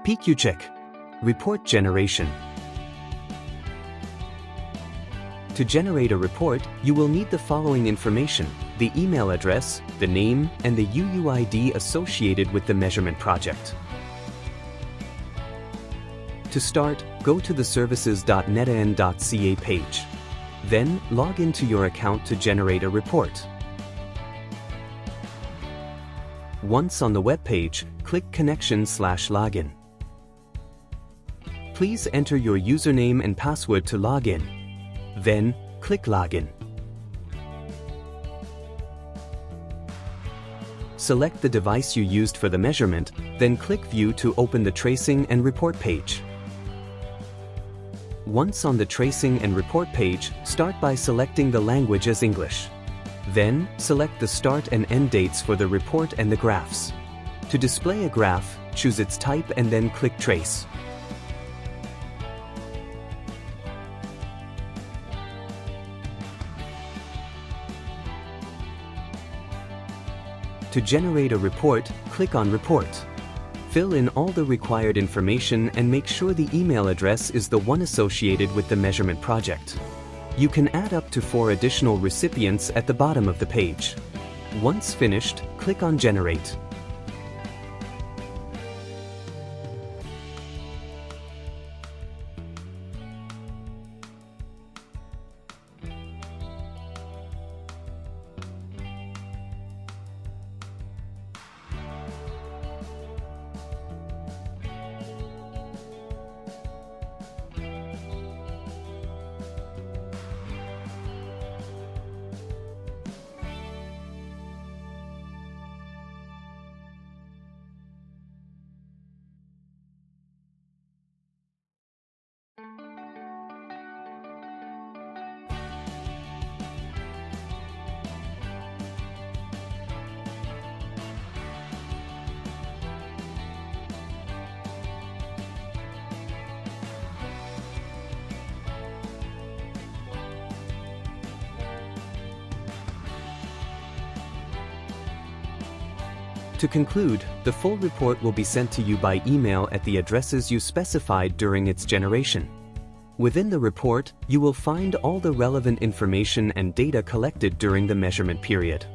PQCheck. Report generation. To generate a report, you will need the following information: the email address, the name, and the UUID associated with the measurement project. To start, go to the services.netan.ca page. Then, log into your account to generate a report. Once on the web page, click Connection/Login. Please enter your username and password to log in. Then, click Login. Select the device you used for the measurement, then click View to open the tracing and report page. Once on the tracing and report page, start by selecting the language as English. Then, select the start and end dates for the report and the graphs. To display a graph, choose its type and then click Trace. To generate a report, click on Report. Fill in all the required information and make sure the email address is the one associated with the measurement project. You can add up to 4 additional recipients at the bottom of the page. Once finished, click on Generate. To conclude, the full report will be sent to you by email at the addresses you specified during its generation. Within the report, you will find all the relevant information and data collected during the measurement period.